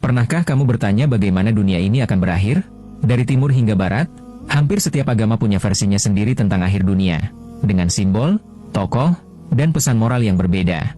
Pernahkah kamu bertanya bagaimana dunia ini akan berakhir? Dari timur hingga barat, hampir setiap agama punya versinya sendiri tentang akhir dunia, dengan simbol, tokoh, dan pesan moral yang berbeda.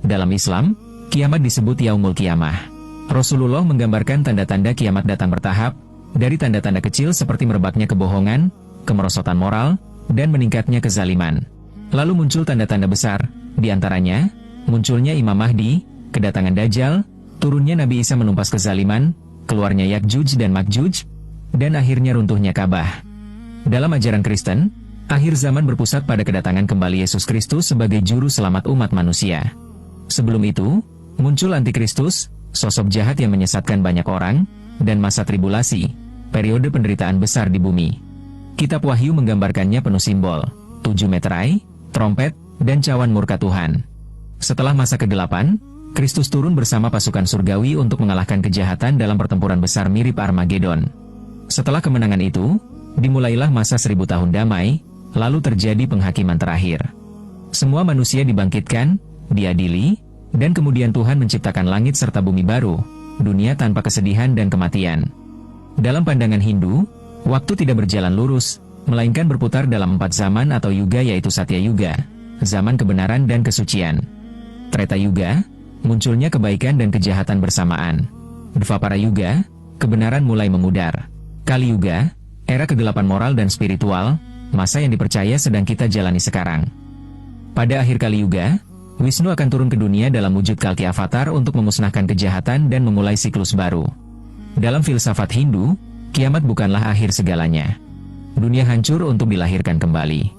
Dalam Islam, kiamat disebut Yaumul Qiyamah. Rasulullah menggambarkan tanda-tanda kiamat datang bertahap, dari tanda-tanda kecil seperti merebaknya kebohongan, kemerosotan moral, dan meningkatnya kezaliman. Lalu muncul tanda-tanda besar, di antaranya, munculnya Imam Mahdi, kedatangan Dajjal, turunnya Nabi Isa menumpas kezaliman, keluarnya Yakjuj dan Makjuj, dan akhirnya runtuhnya Ka'bah. Dalam ajaran Kristen, akhir zaman berpusat pada kedatangan kembali Yesus Kristus sebagai juru selamat umat manusia. Sebelum itu, muncul Antikristus, sosok jahat yang menyesatkan banyak orang, dan masa tribulasi, periode penderitaan besar di bumi. Kitab Wahyu menggambarkannya penuh simbol, 7 meterai, trompet, dan cawan murka Tuhan. Setelah masa kegelapan, Kristus turun bersama pasukan surgawi untuk mengalahkan kejahatan dalam pertempuran besar mirip Armageddon. Setelah kemenangan itu, dimulailah masa 1000 tahun damai, lalu terjadi penghakiman terakhir. Semua manusia dibangkitkan, diadili, dan kemudian Tuhan menciptakan langit serta bumi baru, dunia tanpa kesedihan dan kematian. Dalam pandangan Hindu, waktu tidak berjalan lurus, melainkan berputar dalam 4 zaman atau yuga, yaitu Satya Yuga, zaman kebenaran dan kesucian. Treta Yuga, munculnya kebaikan dan kejahatan bersamaan. Dvapara Yuga, kebenaran mulai memudar. Kali Yuga, era kegelapan moral dan spiritual, masa yang dipercaya sedang kita jalani sekarang. Pada akhir Kali Yuga, Wisnu akan turun ke dunia dalam wujud Kalki Avatar untuk memusnahkan kejahatan dan memulai siklus baru. Dalam filsafat Hindu, kiamat bukanlah akhir segalanya. Dunia hancur untuk dilahirkan kembali.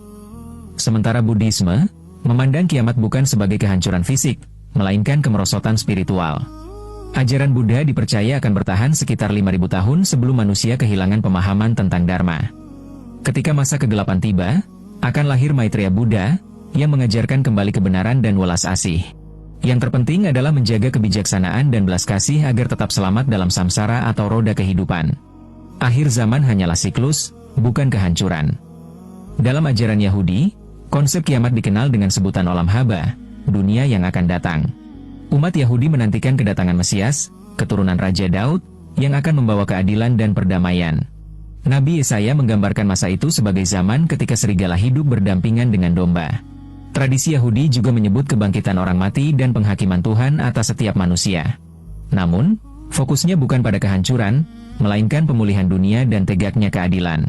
Sementara Buddhisme memandang kiamat bukan sebagai kehancuran fisik, melainkan kemerosotan spiritual. Ajaran Buddha dipercaya akan bertahan sekitar 5000 tahun sebelum manusia kehilangan pemahaman tentang Dharma. Ketika masa kegelapan tiba, akan lahir Maitreya Buddha, yang mengajarkan kembali kebenaran dan welas asih. Yang terpenting adalah menjaga kebijaksanaan dan belas kasih agar tetap selamat dalam samsara atau roda kehidupan. Akhir zaman hanyalah siklus, bukan kehancuran. Dalam ajaran Yahudi, konsep kiamat dikenal dengan sebutan Olam Haba, dunia yang akan datang. Umat Yahudi menantikan kedatangan Mesias, keturunan Raja Daud, yang akan membawa keadilan dan perdamaian. Nabi Yesaya menggambarkan masa itu sebagai zaman ketika serigala hidup berdampingan dengan domba. Tradisi Yahudi juga menyebut kebangkitan orang mati dan penghakiman Tuhan atas setiap manusia. Namun, fokusnya bukan pada kehancuran, melainkan pemulihan dunia dan tegaknya keadilan.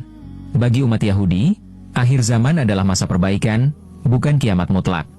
Bagi umat Yahudi, akhir zaman adalah masa perbaikan, bukan kiamat mutlak.